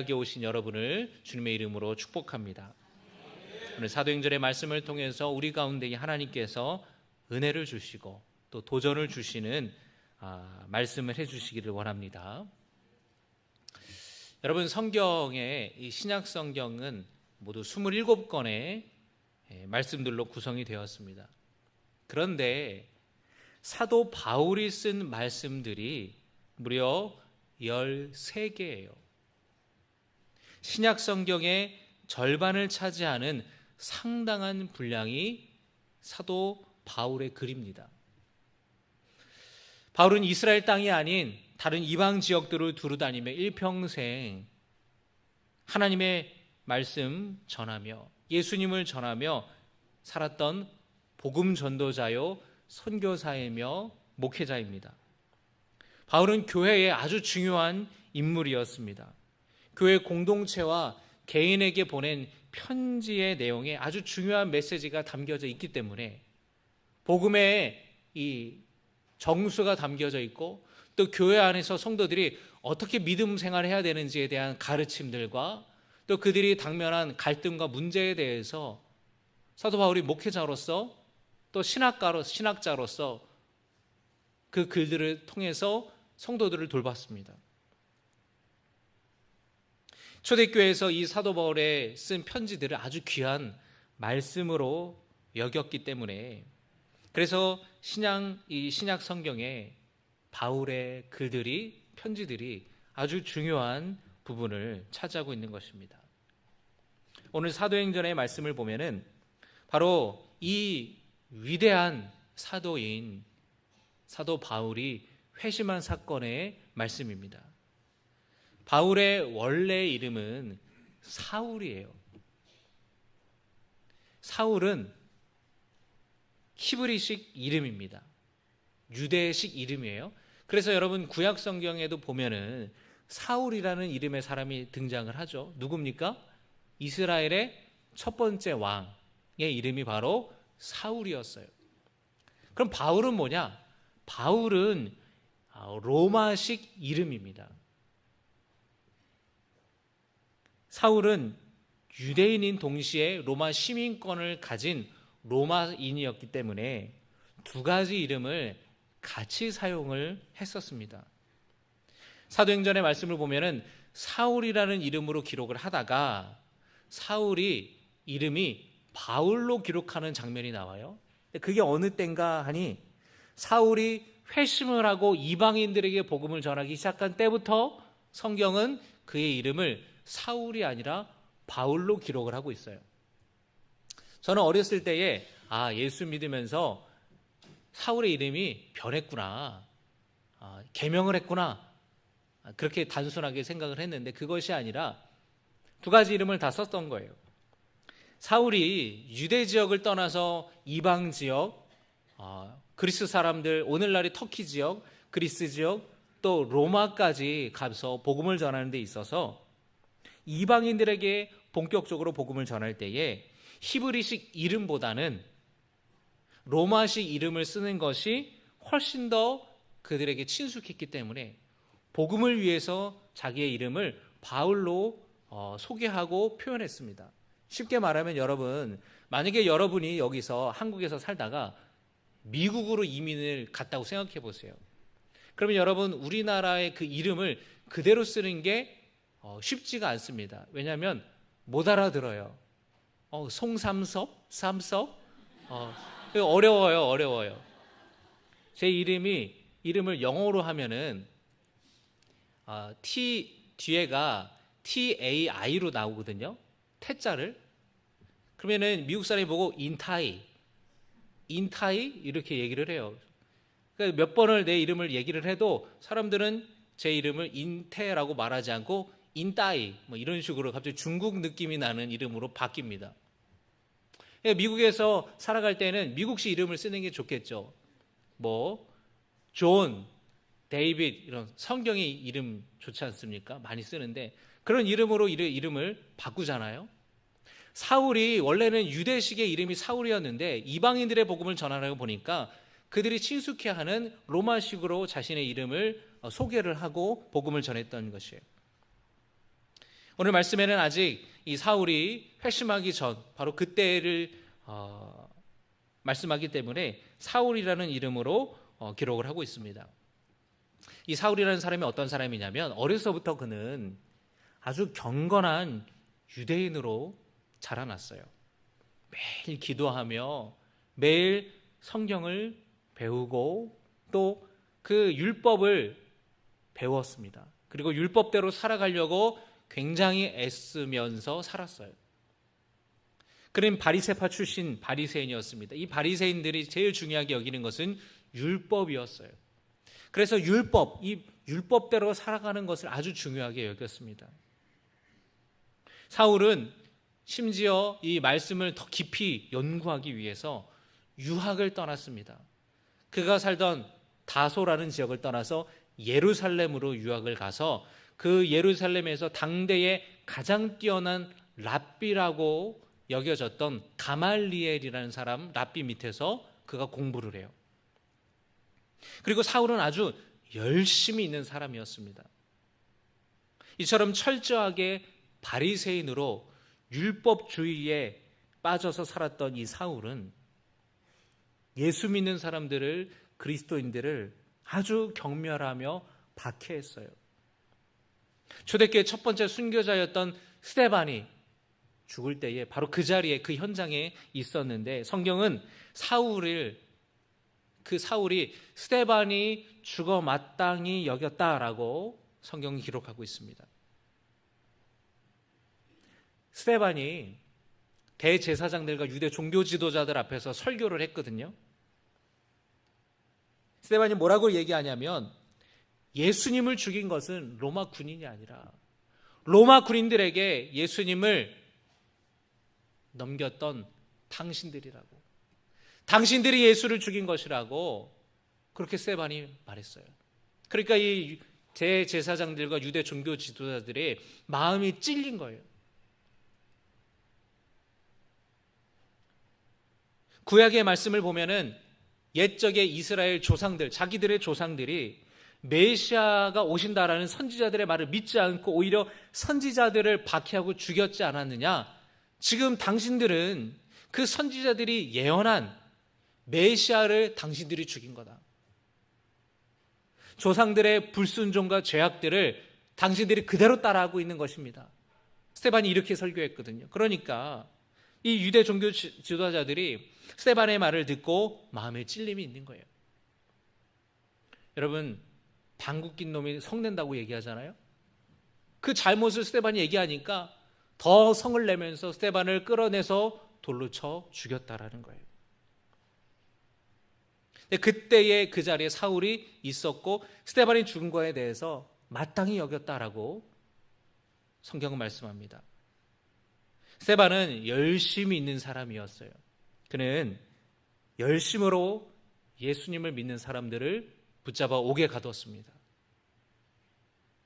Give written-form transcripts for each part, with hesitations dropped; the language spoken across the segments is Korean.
여기 오신 여러분을 주님의 이름으로 축복합니다. 오늘 사도행전의 말씀을 통해서 우리 가운데 하나님께서 은혜를 주시고 또 도전을 주시는 말씀을 해주시기를 원합니다. 여러분, 성경의 이 신약 성경은 모두 27권의 말씀들로 구성이 되었습니다. 그런데 사도 바울이 쓴 말씀들이 무려 13개예요. 신약 성경의 절반을 차지하는 상당한 분량이 사도 바울의 글입니다. 바울은 이스라엘 땅이 아닌 다른 이방 지역들을 두루다니며 일평생 하나님의 말씀 전하며 예수님을 전하며 살았던 복음 전도자요 선교사이며 목회자입니다. 바울은 교회의 아주 중요한 인물이었습니다. 교회 공동체와 개인에게 보낸 편지의 내용에 아주 중요한 메시지가 담겨져 있기 때문에 복음의 이 정수가 담겨져 있고 또 교회 안에서 성도들이 어떻게 믿음 생활을 해야 되는지에 대한 가르침들과 또 그들이 당면한 갈등과 문제에 대해서 사도 바울이 목회자로서 또 신학자로서 그 글들을 통해서 성도들을 돌봤습니다. 초대교회에서 이 사도 바울의 쓴 편지들을 아주 귀한 말씀으로 여겼기 때문에 그래서 신약 성경에 바울의 글들이 편지들이 아주 중요한 부분을 차지하고 있는 것입니다. 오늘 사도행전의 말씀을 보면은 바로 이 위대한 사도인 사도 바울이 회심한 사건의 말씀입니다. 바울의 원래 이름은 사울이에요. 사울은 히브리식 이름입니다. 유대식 이름이에요. 그래서 여러분 구약 성경에도 보면은 사울이라는 이름의 사람이 등장을 하죠. 누굽니까? 이스라엘의 첫 번째 왕의 이름이 바로 사울이었어요. 그럼 바울은 뭐냐? 바울은 로마식 이름입니다. 사울은 유대인인 동시에 로마 시민권을 가진 로마인이었기 때문에 두 가지 이름을 같이 사용을 했었습니다. 사도행전의 말씀을 보면은 사울이라는 이름으로 기록을 하다가 사울이 이름이 바울로 기록하는 장면이 나와요. 그게 어느 때인가 하니 사울이 회심을 하고 이방인들에게 복음을 전하기 시작한 때부터 성경은 그의 이름을 사울이 아니라 바울로 기록을 하고 있어요. 저는 어렸을 때에 예수 믿으면서 사울의 이름이 변했구나, 개명을 했구나, 그렇게 단순하게 생각을 했는데 그것이 아니라 두 가지 이름을 다 썼던 거예요. 사울이 유대 지역을 떠나서 이방 지역, 그리스 사람들, 오늘날의 터키 지역, 그리스 지역, 또 로마까지 가서 복음을 전하는 데 있어서 이방인들에게 본격적으로 복음을 전할 때에 히브리식 이름보다는 로마식 이름을 쓰는 것이 훨씬 더 그들에게 친숙했기 때문에 복음을 위해서 자기의 이름을 바울로 소개하고 표현했습니다. 쉽게 말하면 여러분, 만약에 여러분이 여기서 한국에서 살다가 미국으로 이민을 갔다고 생각해 보세요. 그러면 여러분, 우리나라의 그 이름을 그대로 쓰는 게 쉽지가 않습니다. 왜냐하면 못 알아들어요. 송삼섭? 삼섭? 어려워요. 제 이름을 영어로 하면은 T 뒤에가 TAI로 나오거든요. 태자를. 그러면은 미국 사람이 보고 인타이 이렇게 얘기를 해요. 그러니까 몇 번을 내 이름을 얘기를 해도 사람들은 제 이름을 인태라고 말하지 않고 인따이 이런 식으로 갑자기 중국 느낌이 나는 이름으로 바뀝니다. 미국에서 살아갈 때는 미국식 이름을 쓰는 게 좋겠죠. 존, 데이빗 이런 성경의 이름 좋지 않습니까? 많이 쓰는데 그런 이름으로 이름을 바꾸잖아요. 사울이 원래는 유대식의 이름이 사울이었는데 이방인들의 복음을 전하려고 보니까 그들이 친숙해하는 로마식으로 자신의 이름을 소개를 하고 복음을 전했던 것이에요. 오늘 말씀에는 아직 이 사울이 회심하기 전 바로 그때를 말씀하기 때문에 사울이라는 이름으로 기록을 하고 있습니다. 이 사울이라는 사람이 어떤 사람이냐면 어려서부터 그는 아주 경건한 유대인으로 자라났어요. 매일 기도하며 매일 성경을 배우고 또 그 율법을 배웠습니다. 그리고 율법대로 살아가려고 굉장히 애쓰면서 살았어요. 그는 바리새파 출신 바리새인이었습니다. 이 바리새인들이 제일 중요하게 여기는 것은 율법이었어요. 그래서 이 율법대로 살아가는 것을 아주 중요하게 여겼습니다. 사울은 심지어 이 말씀을 더 깊이 연구하기 위해서 유학을 떠났습니다. 그가 살던 다소라는 지역을 떠나서 예루살렘으로 유학을 가서 그 예루살렘에서 당대의 가장 뛰어난 랍비라고 여겨졌던 가말리엘이라는 사람 랍비 밑에서 그가 공부를 해요. 그리고 사울은 아주 열심히 있는 사람이었습니다. 이처럼 철저하게 바리새인으로 율법주의에 빠져서 살았던 이 사울은 예수 믿는 사람들을, 그리스도인들을 아주 경멸하며 박해했어요. 초대교회 첫 번째 순교자였던 스데반이 죽을 때에 바로 그 자리에, 그 현장에 있었는데 성경은 그 사울이 스데반이 죽어 마땅히 여겼다라고 성경이 기록하고 있습니다. 스데반이 대제사장들과 유대 종교 지도자들 앞에서 설교를 했거든요. 스데반이 뭐라고 얘기하냐면 예수님을 죽인 것은 로마 군인이 아니라 로마 군인들에게 예수님을 넘겼던 당신들이라고, 당신들이 예수를 죽인 것이라고 그렇게 스데반이 말했어요. 그러니까 이 대제사장들과 유대 종교 지도자들의 마음이 찔린 거예요. 구약의 말씀을 보면은 옛적의 이스라엘 조상들, 자기들의 조상들이 메시아가 오신다라는 선지자들의 말을 믿지 않고 오히려 선지자들을 박해하고 죽였지 않았느냐? 지금 당신들은 그 선지자들이 예언한 메시아를 당신들이 죽인 거다. 조상들의 불순종과 죄악들을 당신들이 그대로 따라하고 있는 것입니다. 스데반이 이렇게 설교했거든요. 그러니까 이 유대 종교 지도자들이 스데반의 말을 듣고 마음에 찔림이 있는 거예요. 여러분, 방귀 낀 놈이 성낸다고 얘기하잖아요. 그 잘못을 스데반이 얘기하니까 더 성을 내면서 스데반을 끌어내서 돌로 쳐 죽였다라는 거예요. 그때의 그 자리에 사울이 있었고 스데반이 죽은 거에 대해서 마땅히 여겼다라고 성경은 말씀합니다. 스데반은 열심히 있는 사람이었어요. 그는 열심으로 예수님을 믿는 사람들을 붙잡아 옥에 가뒀습니다.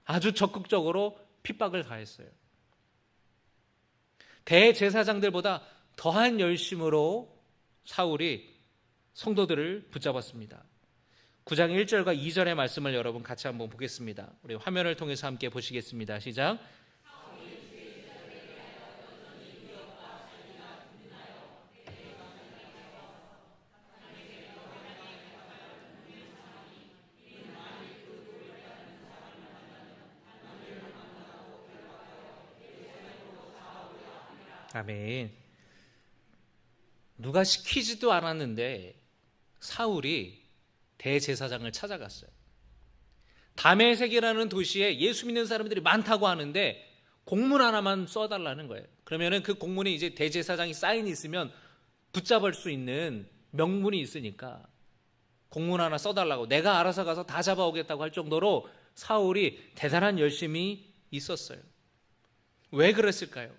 아주 적극적으로 핍박을 가했어요. 대제사장들보다 더한 열심으로 사울이 성도들을 붙잡았습니다. 9장 1절과 2절의 말씀을 여러분 같이 한번 보겠습니다. 우리 화면을 통해서 함께 보시겠습니다. 시작. 아멘. 누가 시키지도 않았는데 사울이 대제사장을 찾아갔어요. 다메섹이라는 도시에 예수 믿는 사람들이 많다고 하는데 공문 하나만 써달라는 거예요. 그러면은 그 공문에 이제 대제사장이 사인이 있으면 붙잡을 수 있는 명분이 있으니까 공문 하나 써달라고, 내가 알아서 가서 다 잡아오겠다고 할 정도로 사울이 대단한 열심이 있었어요. 왜 그랬을까요?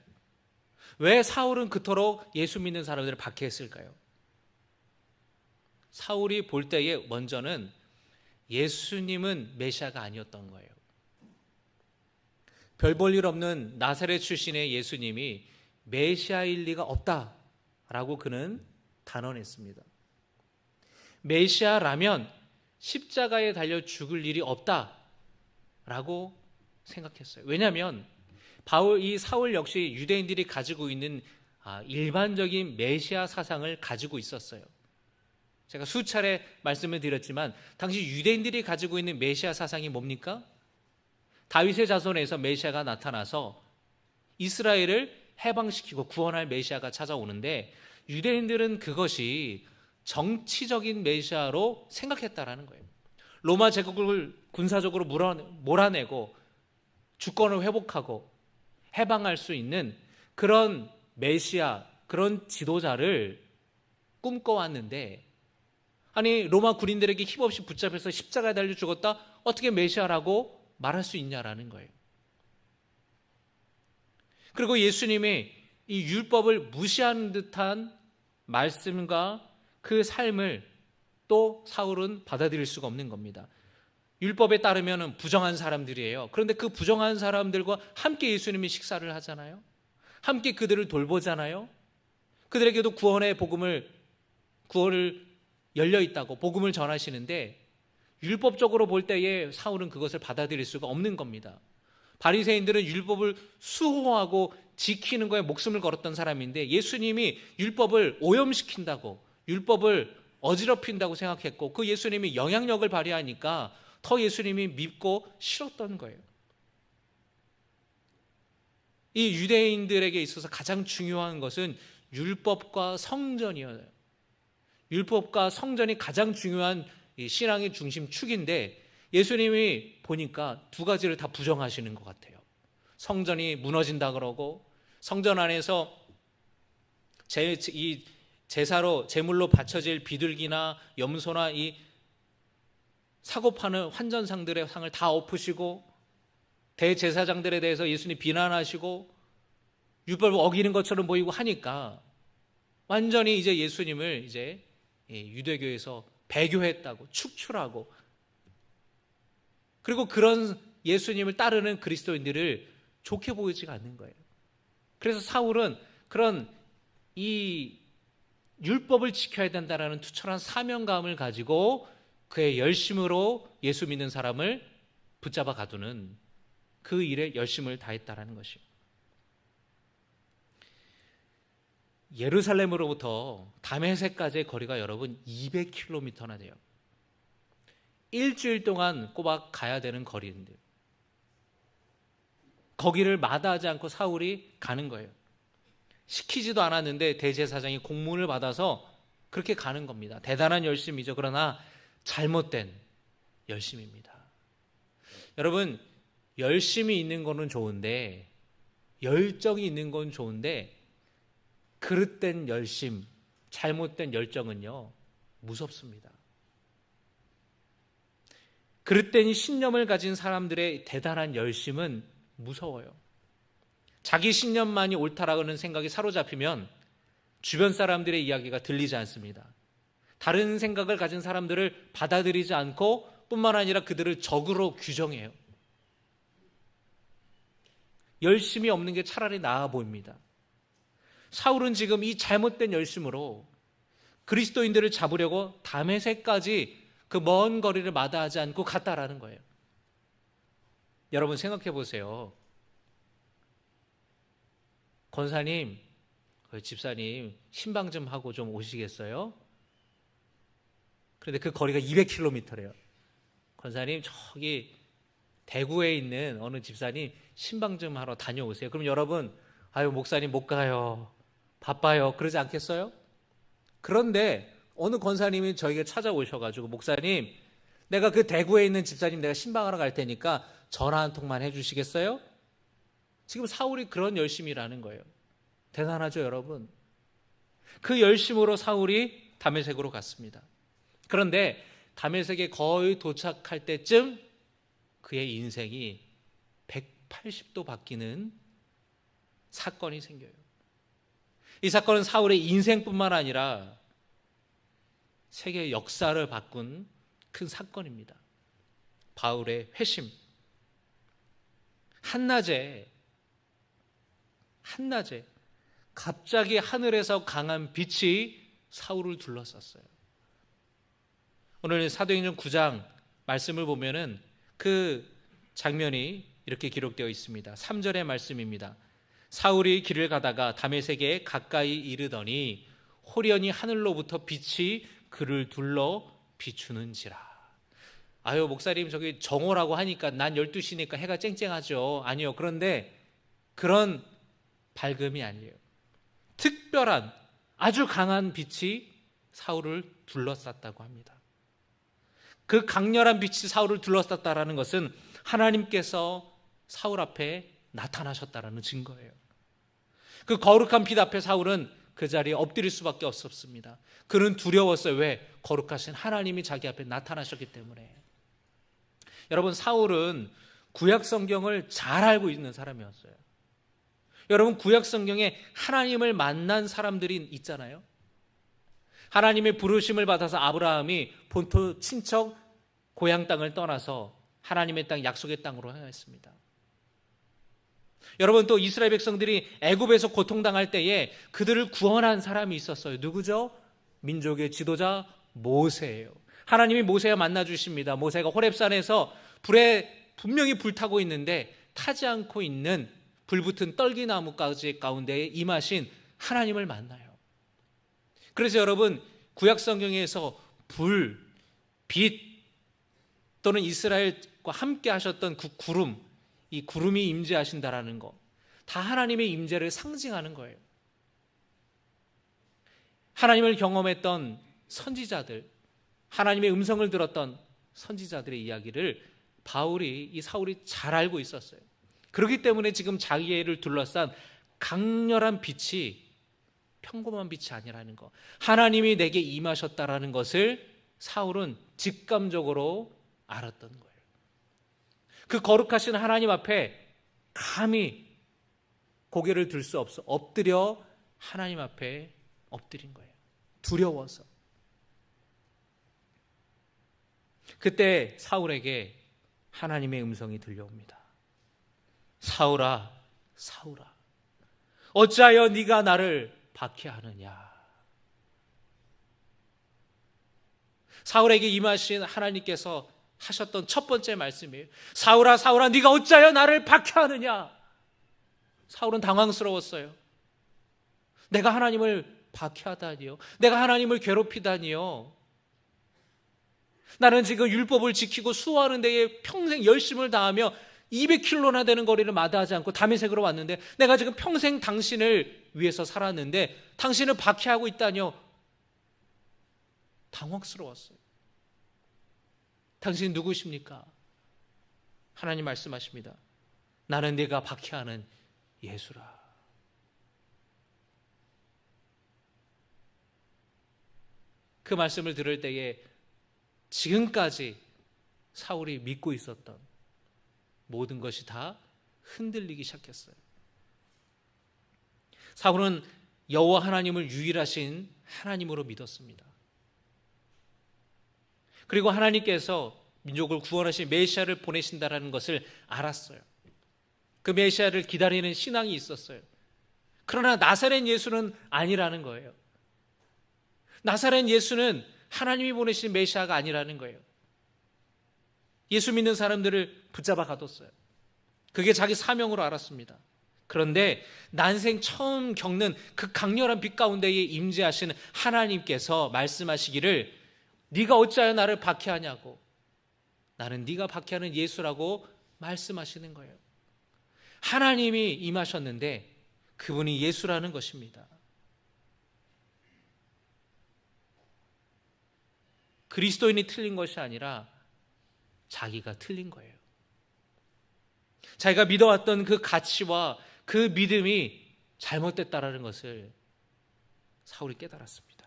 왜 사울은 그토록 예수 믿는 사람들을 박해했을까요? 사울이 볼 때에 먼저는 예수님은 메시아가 아니었던 거예요. 별 볼 일 없는 나사렛 출신의 예수님이 메시아일 리가 없다라고 그는 단언했습니다. 메시아라면 십자가에 달려 죽을 일이 없다라고 생각했어요. 왜냐하면 이 사울 역시 유대인들이 가지고 있는 일반적인 메시아 사상을 가지고 있었어요. 제가 수차례 말씀을 드렸지만 당시 유대인들이 가지고 있는 메시아 사상이 뭡니까? 다윗의 자손에서 메시아가 나타나서 이스라엘을 해방시키고 구원할 메시아가 찾아오는데 유대인들은 그것이 정치적인 메시아로 생각했다라는 거예요. 로마 제국을 군사적으로 몰아내고 주권을 회복하고 해방할 수 있는 그런 메시아, 그런 지도자를 꿈꿔왔는데, 아니 로마 군인들에게 힘없이 붙잡혀서 십자가에 달려 죽었다, 어떻게 메시아라고 말할 수 있냐라는 거예요. 그리고 예수님이 이 율법을 무시하는 듯한 말씀과 그 삶을 또 사울은 받아들일 수가 없는 겁니다. 율법에 따르면 부정한 사람들이에요. 그런데 그 부정한 사람들과 함께 예수님이 식사를 하잖아요. 함께 그들을 돌보잖아요. 그들에게도 구원을 열려 있다고 복음을 전하시는데, 율법적으로 볼 때에 사울은 그것을 받아들일 수가 없는 겁니다. 바리새인들은 율법을 수호하고 지키는 거에 목숨을 걸었던 사람인데, 예수님이 율법을 오염시킨다고, 율법을 어지럽힌다고 생각했고, 그 예수님이 영향력을 발휘하니까 더 예수님이 믿고 싫었던 거예요. 이 유대인들에게 있어서 가장 중요한 것은 율법과 성전이어요. 율법과 성전이 가장 중요한 신앙의 중심축인데, 예수님이 보니까 두 가지를 다 부정하시는 것 같아요. 성전이 무너진다 그러고, 성전 안에서 이 제사로 제물로 바쳐질 비둘기나 염소나 이 사고 파는 환전상들의 상을 다 엎으시고, 대제사장들에 대해서 예수님 비난하시고 율법을 어기는 것처럼 보이고 하니까 완전히 이제 예수님을 이제 유대교에서 배교했다고 축출하고, 그리고 그런 예수님을 따르는 그리스도인들을 좋게 보이지가 않는 거예요. 그래서 사울은 그런 이 율법을 지켜야 된다는 투철한 사명감을 가지고 그의 열심으로 예수 믿는 사람을 붙잡아 가두는 그 일에 열심을 다했다라는 것이에요. 예루살렘으로부터 다메섹까지의 거리가 여러분 200km나 돼요. 일주일 동안 꼬박 가야 되는 거리인데, 거기를 마다하지 않고 사울이 가는 거예요. 시키지도 않았는데 대제사장이 공문을 받아서 그렇게 가는 겁니다. 대단한 열심이죠. 그러나 잘못된 열심입니다. 여러분, 열심이 있는 거는 좋은데, 열정이 있는 건 좋은데, 그릇된 열심, 잘못된 열정은요, 무섭습니다. 그릇된 신념을 가진 사람들의 대단한 열심은 무서워요. 자기 신념만이 옳다라는 생각이 사로잡히면 주변 사람들의 이야기가 들리지 않습니다. 다른 생각을 가진 사람들을 받아들이지 않고 뿐만 아니라 그들을 적으로 규정해요. 열심이 없는 게 차라리 나아 보입니다. 사울은 지금 이 잘못된 열심으로 그리스도인들을 잡으려고 다메섹까지 그 먼 거리를 마다하지 않고 갔다라는 거예요. 여러분 생각해 보세요. 권사님, 집사님 신방 좀 하고 좀 오시겠어요? 그런데 그 거리가 200km래요. 권사님, 저기 대구에 있는 어느 집사님 신방 좀 하러 다녀오세요. 그럼 여러분, 아유 목사님 못 가요, 바빠요, 그러지 않겠어요? 그런데 어느 권사님이 저에게 찾아오셔가지고, 목사님, 내가 그 대구에 있는 집사님 내가 신방하러 갈 테니까 전화 한 통만 해주시겠어요? 지금 사울이 그런 열심이라는 거예요. 대단하죠, 여러분? 그 열심으로 사울이 다메섹으로 갔습니다. 그런데 다메섹에 거의 도착할 때쯤 그의 인생이 180도 바뀌는 사건이 생겨요. 이 사건은 사울의 인생뿐만 아니라 세계 역사를 바꾼 큰 사건입니다. 바울의 회심. 한낮에 갑자기 하늘에서 강한 빛이 사울을 둘러쌌어요. 오늘 사도행전 9장 말씀을 보면은 그 장면이 이렇게 기록되어 있습니다. 3절의 말씀입니다. 사울이 길을 가다가 다메섹에 가까이 이르더니 호련히 하늘로부터 빛이 그를 둘러 비추는지라. 아유, 목사님 저기 정오라고 하니까 난 12시니까 해가 쨍쨍하죠. 아니요. 그런데 그런 밝음이 아니에요. 특별한 아주 강한 빛이 사울을 둘러쌌다고 합니다. 그 강렬한 빛이 사울을 둘러쌌다라는 것은 하나님께서 사울 앞에 나타나셨다라는 증거예요. 그 거룩한 빛 앞에 사울은 그 자리에 엎드릴 수밖에 없었습니다. 그는 두려웠어요. 왜? 거룩하신 하나님이 자기 앞에 나타나셨기 때문에. 여러분, 사울은 구약 성경을 잘 알고 있는 사람이었어요. 여러분, 구약 성경에 하나님을 만난 사람들이 있잖아요. 하나님의 부르심을 받아서 아브라함이 본토 친척 고향 땅을 떠나서 하나님의 땅, 약속의 땅으로 향했습니다. 여러분, 또 이스라엘 백성들이 애굽에서 고통당할 때에 그들을 구원한 사람이 있었어요. 누구죠? 민족의 지도자 모세예요. 하나님이 모세와 만나 주십니다. 모세가 호렙산에서 불에 분명히 불타고 있는데 타지 않고 있는 불붙은 떨기나무가지 가운데에 임하신 하나님을 만나요. 그래서 여러분, 구약 성경에서 불, 빛 또는 이스라엘과 함께 하셨던 그 구름, 이 구름이 임재하신다라는 거, 다 하나님의 임재를 상징하는 거예요. 하나님을 경험했던 선지자들, 하나님의 음성을 들었던 선지자들의 이야기를 이 사울이 잘 알고 있었어요. 그렇기 때문에 지금 자기를 둘러싼 강렬한 빛이 평범한 빛이 아니라는 거, 하나님이 내게 임하셨다라는 것을 사울은 직감적으로 알았던 거예요. 그 거룩하신 하나님 앞에 감히 고개를 들 수 없어 엎드려 하나님 앞에 엎드린 거예요. 두려워서. 그때 사울에게 하나님의 음성이 들려옵니다. 사울아, 사울아, 어찌하여 네가 나를 박해하느냐. 사울에게 임하신 하나님께서 하셨던 첫 번째 말씀이에요. 사울아, 사울아, 네가 어찌하여 나를 박해하느냐. 사울은 당황스러웠어요. 내가 하나님을 박해하다니요, 내가 하나님을 괴롭히다니요. 나는 지금 율법을 지키고 수호하는 데에 평생 열심을 다하며 200km나 되는 거리를 마다하지 않고 다메섹으로 왔는데 내가 지금 평생 당신을 위해서 살았는데 당신을 박해하고 있다니요. 당황스러웠어요. 당신 누구십니까? 하나님 말씀하십니다. 나는 네가 박해하는 예수라. 그 말씀을 들을 때에 지금까지 사울이 믿고 있었던 모든 것이 다 흔들리기 시작했어요. 사울은 여호와 하나님을 유일하신 하나님으로 믿었습니다. 그리고 하나님께서 민족을 구원하신 메시아를 보내신다라는 것을 알았어요. 그 메시아를 기다리는 신앙이 있었어요. 그러나 나사렛 예수는 아니라는 거예요. 나사렛 예수는 하나님이 보내신 메시아가 아니라는 거예요. 예수 믿는 사람들을 붙잡아 가뒀어요. 그게 자기 사명으로 알았습니다. 그런데 난생 처음 겪는 그 강렬한 빛 가운데에 임재하시는 하나님께서 말씀하시기를 네가 어찌하여 나를 박해하냐고, 나는 네가 박해하는 예수라고 말씀하시는 거예요. 하나님이 임하셨는데 그분이 예수라는 것입니다. 그리스도인이 틀린 것이 아니라 자기가 틀린 거예요. 자기가 믿어왔던 그 가치와 그 믿음이 잘못됐다라는 것을 사울이 깨달았습니다.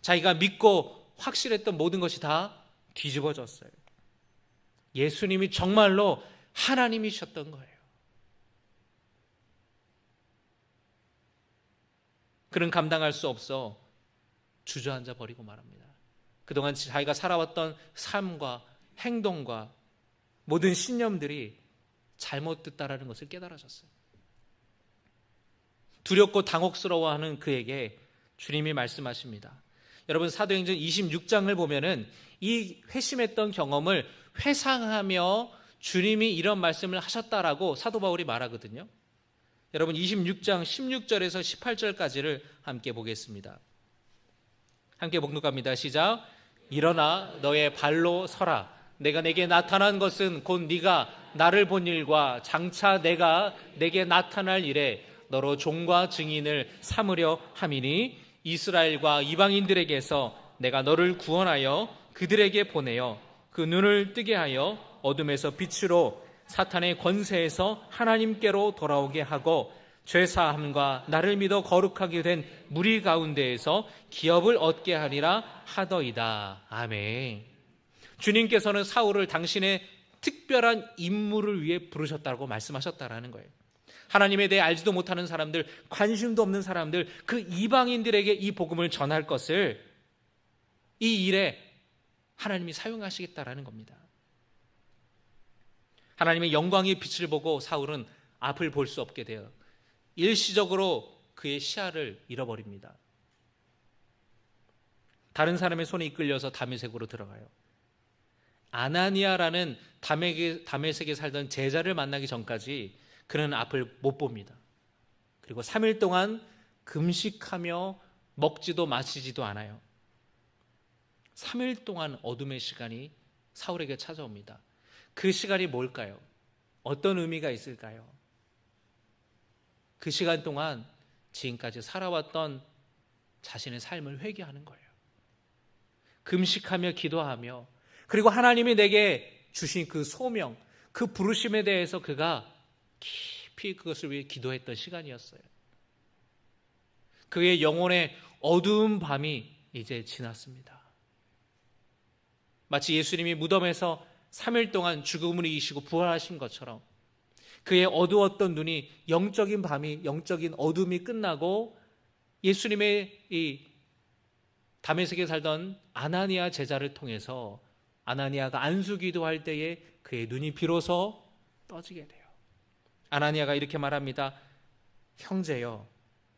자기가 믿고 확실했던 모든 것이 다 뒤집어졌어요. 예수님이 정말로 하나님이셨던 거예요. 그는 감당할 수 없어 주저앉아 버리고 말합니다. 그동안 자기가 살아왔던 삶과 행동과 모든 신념들이 잘못됐다라는 것을 깨달아졌어요. 두렵고 당혹스러워하는 그에게 주님이 말씀하십니다. 여러분, 사도행전 26장을 보면은 이 회심했던 경험을 회상하며 주님이 이런 말씀을 하셨다라고 사도 바울이 말하거든요. 여러분 26장 16절에서 18절까지를 함께 보겠습니다. 함께 봉독합니다. 시작. 일어나 너의 발로 서라. 내가 내게 나타난 것은 곧 네가 나를 본 일과 장차 내가 내게 나타날 일에 너로 종과 증인을 삼으려 함이니 이스라엘과 이방인들에게서 내가 너를 구원하여 그들에게 보내어 그 눈을 뜨게 하여 어둠에서 빛으로 사탄의 권세에서 하나님께로 돌아오게 하고 죄사함과 나를 믿어 거룩하게 된 무리 가운데에서 기업을 얻게 하리라 하더이다. 아멘. 주님께서는 사울을 당신의 특별한 임무를 위해 부르셨다고 말씀하셨다라는 거예요. 하나님에 대해 알지도 못하는 사람들, 관심도 없는 사람들, 그 이방인들에게 이 복음을 전할 것을 이 일에 하나님이 사용하시겠다라는 겁니다. 하나님의 영광의 빛을 보고 사울은 앞을 볼 수 없게 되어 일시적으로 그의 시야를 잃어버립니다. 다른 사람의 손에 이끌려서 다메섹으로 들어가요. 아나니아라는 다메섹에 살던 제자를 만나기 전까지 그는 앞을 못 봅니다. 그리고 3일 동안 금식하며 먹지도 마시지도 않아요. 3일 동안 어둠의 시간이 사울에게 찾아옵니다. 그 시간이 뭘까요? 어떤 의미가 있을까요? 그 시간 동안 지금까지 살아왔던 자신의 삶을 회개하는 거예요. 금식하며 기도하며 그리고 하나님이 내게 주신 그 소명, 그 부르심에 대해서 그가 깊이 그것을 위해 기도했던 시간이었어요. 그의 영혼의 어두운 밤이 이제 지났습니다. 마치 예수님이 무덤에서 3일 동안 죽음을 이기시고 부활하신 것처럼 그의 어두웠던 눈이 영적인 밤이, 영적인 어둠이 끝나고 예수님의 이 다메섹에 살던 아나니아 제자를 통해서 아나니아가 안수기도할 때에 그의 눈이 비로소 떠지게 돼요. 아나니아가 이렇게 말합니다. 형제여,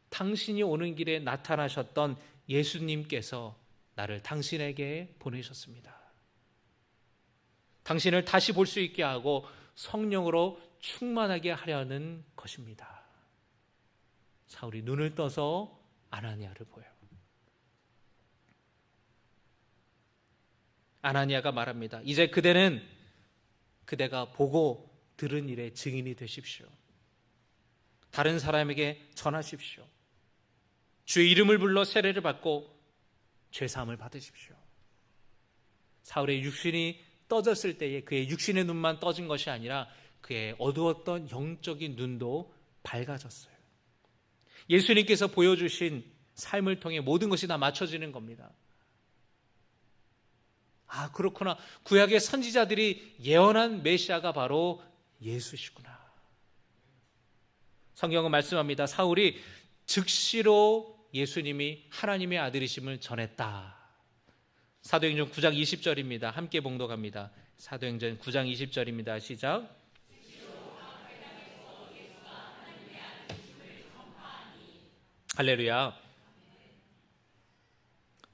당신이 오는 길에 나타나셨던 예수님께서 나를 당신에게 보내셨습니다. 당신을 다시 볼 수 있게 하고 성령으로 충만하게 하려는 것입니다. 사울이 눈을 떠서 아나니아를 보여요. 아나니아가 말합니다. 이제 그대가 보고 들은 일의 증인이 되십시오. 다른 사람에게 전하십시오. 주의 이름을 불러 세례를 받고 죄사함을 받으십시오. 사울의 육신이 떠졌을 때에 그의 육신의 눈만 떠진 것이 아니라 그의 어두웠던 영적인 눈도 밝아졌어요. 예수님께서 보여주신 삶을 통해 모든 것이 다 맞춰지는 겁니다. 아, 그렇구나. 구약의 선지자들이 예언한 메시아가 바로 예수시구나. 성경은 말씀합니다. 사울이 즉시로 예수님이 하나님의 아들이심을 전했다. 사도행전 9장 20절입니다. 함께 봉독합니다. 사도행전 9장 20절입니다. 시작. 할렐루야.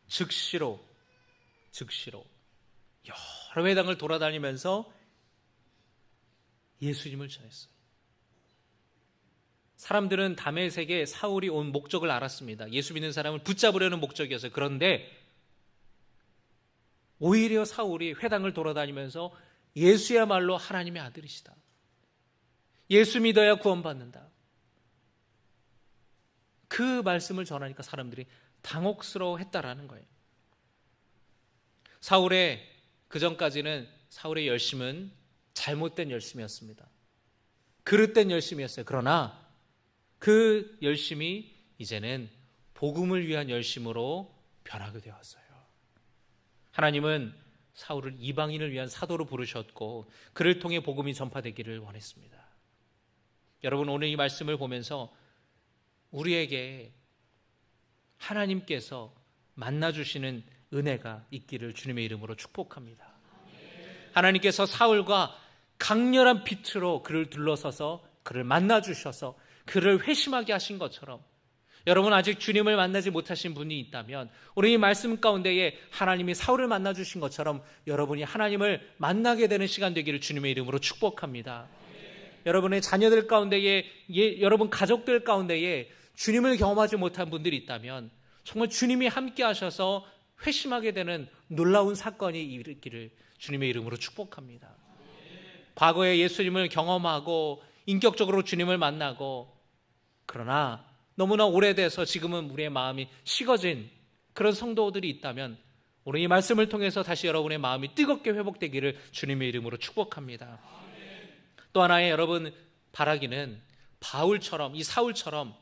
즉시로 여러 회당을 돌아다니면서 예수님을 전했어요. 사람들은 다메섹에 사울이 온 목적을 알았습니다. 예수 믿는 사람을 붙잡으려는 목적이었어요. 그런데 오히려 사울이 회당을 돌아다니면서 예수야말로 하나님의 아들이시다. 예수 믿어야 구원받는다. 그 말씀을 전하니까 사람들이 당혹스러워했다라는 거예요. 사울의 그전까지는 사울의 열심은 잘못된 열심이었습니다. 그릇된 열심이었어요. 그러나 그 열심이 이제는 복음을 위한 열심으로 변하게 되었어요. 하나님은 사울을 이방인을 위한 사도로 부르셨고 그를 통해 복음이 전파되기를 원했습니다. 여러분, 오늘 이 말씀을 보면서 우리에게 하나님께서 만나주시는 은혜가 있기를 주님의 이름으로 축복합니다. 하나님께서 사울과 강렬한 빛으로 그를 둘러서서 그를 만나주셔서 그를 회심하게 하신 것처럼 여러분 아직 주님을 만나지 못하신 분이 있다면 오늘 이 말씀 가운데에 하나님이 사울을 만나 주신 것처럼 여러분이 하나님을 만나게 되는 시간 되기를 주님의 이름으로 축복합니다. 여러분의 자녀들 가운데에, 여러분 가족들 가운데에 주님을 경험하지 못한 분들이 있다면 정말 주님이 함께 하셔서 회심하게 되는 놀라운 사건이 일으키기를 주님의 이름으로 축복합니다. 과거에 예수님을 경험하고 인격적으로 주님을 만나고 그러나 너무나 오래돼서 지금은 우리의 마음이 식어진 그런 성도들이 있다면 오늘 이 말씀을 통해서 다시 여러분의 마음이 뜨겁게 회복되기를 주님의 이름으로 축복합니다. 또 하나의 여러분 바라기는 바울처럼, 이 사울처럼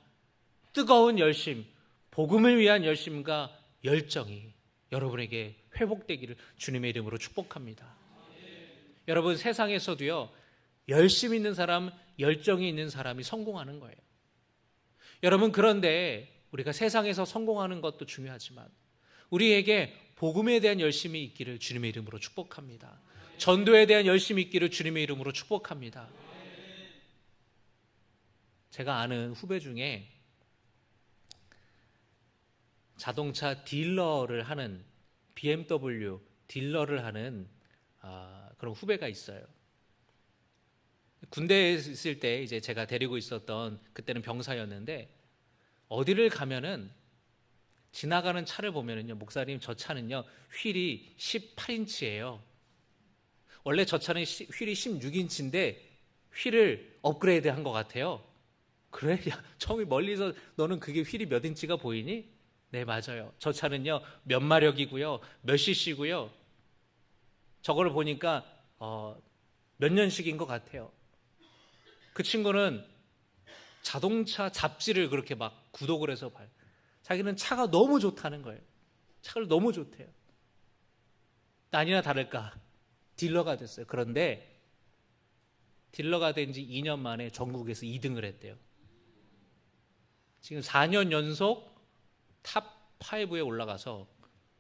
뜨거운 열심, 복음을 위한 열심과 열정이 여러분에게 회복되기를 주님의 이름으로 축복합니다. 여러분 세상에서도요, 열심 있는 사람, 열정이 있는 사람이 성공하는 거예요. 여러분 그런데 우리가 세상에서 성공하는 것도 중요하지만 우리에게 복음에 대한 열심이 있기를 주님의 이름으로 축복합니다. 전도에 대한 열심이 있기를 주님의 이름으로 축복합니다. 제가 아는 후배 중에 자동차 딜러를 하는 BMW 딜러를 하는 그런 후배가 있어요. 군대에 있을 때 이제 제가 데리고 있었던 그때는 병사였는데 어디를 가면은 지나가는 차를 보면은요, 목사님 저 차는요 휠이 18인치예요. 원래 저 차는 휠이 16인치인데 휠을 업그레이드 한 것 같아요. 그래? 야, 처음에 멀리서 너는 그게 휠이 몇 인치가 보이니? 네, 맞아요. 저 차는요 몇 마력이고요, 몇 cc고요. 저거를 보니까 몇 년식인 것 같아요. 그 친구는 자동차 잡지를 그렇게 막 구독을 해서 봐요. 자기는 차가 너무 좋다는 거예요. 차가 너무 좋대요. 아니나 다를까 딜러가 됐어요. 그런데 딜러가 된 지 2년 만에 전국에서 2등을 했대요. 지금 4년 연속 탑 5에 올라가서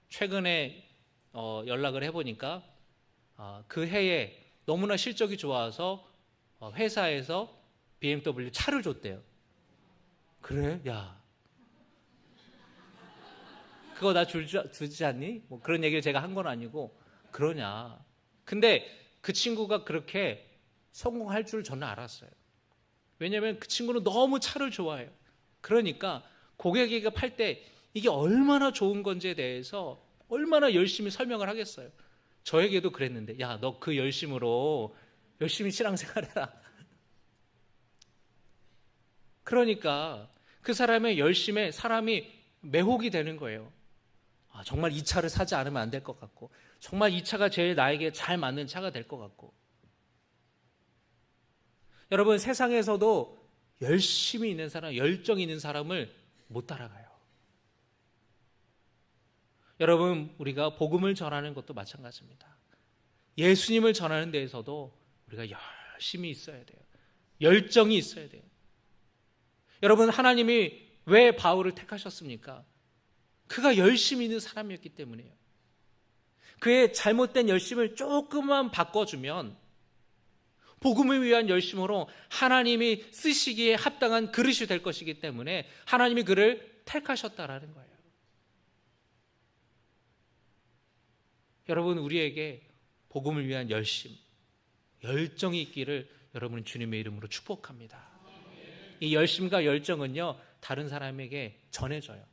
최근에 연락을 해보니까 그 해에 너무나 실적이 좋아서 회사에서 BMW 차를 줬대요. 그래? 야, 그거 나 주지 않니? 뭐 그런 얘기를 제가 한 건 아니고 그러냐. 근데 그 친구가 그렇게 성공할 줄 저는 알았어요. 왜냐하면 그 친구는 너무 차를 좋아해요. 그러니까 고객에게 팔 때 이게 얼마나 좋은 건지에 대해서 얼마나 열심히 설명을 하겠어요. 저에게도 그랬는데 야, 너 그 열심으로 열심히 신앙생활해라. 그러니까 그 사람의 열심에 사람이 매혹이 되는 거예요. 정말 이 차를 사지 않으면 안 될 것 같고 정말 이 차가 제일 나에게 잘 맞는 차가 될 것 같고. 여러분 세상에서도 열심히 있는 사람, 열정 있는 사람을 못 따라가요. 여러분 우리가 복음을 전하는 것도 마찬가지입니다. 예수님을 전하는 데에서도 우리가 열심히 있어야 돼요. 열정이 있어야 돼요. 여러분 하나님이 왜 바울을 택하셨습니까? 그가 열심히 있는 사람이었기 때문이에요. 그의 잘못된 열심을 조금만 바꿔주면 복음을 위한 열심으로 하나님이 쓰시기에 합당한 그릇이 될 것이기 때문에 하나님이 그를 택하셨다라는 거예요. 여러분 우리에게 복음을 위한 열심, 열정이 있기를 여러분 주님의 이름으로 축복합니다. 이 열심과 열정은요 다른 사람에게 전해져요.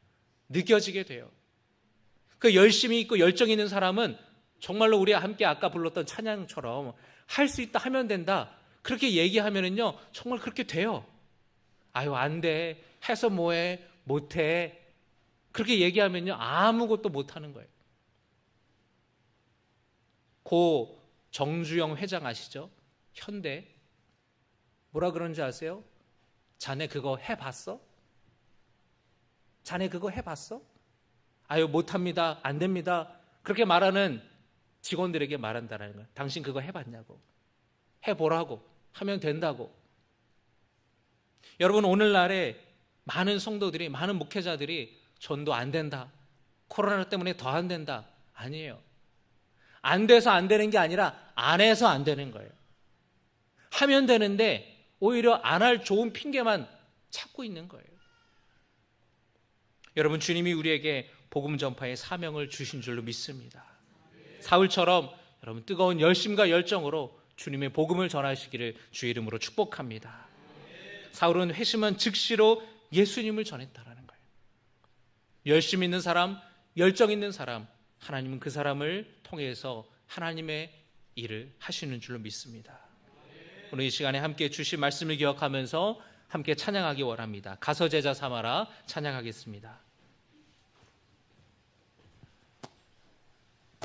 느껴지게 돼요. 그 열심이 있고 열정이 있는 사람은 정말로 우리가 함께 아까 불렀던 찬양처럼 할 수 있다 하면 된다 그렇게 얘기하면은요 정말 그렇게 돼요. 아유 안 돼, 해서 뭐해, 못해 그렇게 얘기하면요 아무것도 못하는 거예요. 고 정주영 회장 아시죠? 현대 뭐라 그런지 아세요? 자네 그거 해봤어? 자네 그거 해봤어? 아유 못합니다, 안 됩니다 그렇게 말하는 직원들에게 말한다는 거예요. 당신 그거 해봤냐고, 해보라고 하면 된다고. 여러분 오늘날에 많은 성도들이, 많은 목회자들이 전도 안 된다, 코로나 때문에 더 안 된다, 아니에요. 안 돼서 안 되는 게 아니라 안 해서 안 되는 거예요. 하면 되는데 오히려 안 할 좋은 핑계만 찾고 있는 거예요. 여러분, 주님이 우리에게 복음 전파의 사명을 주신 줄로 믿습니다. 사울처럼 여러분 뜨거운 열심과 열정으로 주님의 복음을 전하시기를 주의 이름으로 축복합니다. 사울은 회심한 즉시로 예수님을 전했다라는 거예요. 열심 있는 사람, 열정 있는 사람, 하나님은 그 사람을 통해서 하나님의 일을 하시는 줄로 믿습니다. 오늘 이 시간에 함께 주신 말씀을 기억하면서 함께 찬양하기 원합니다. 가서 제자 삼아라 찬양하겠습니다.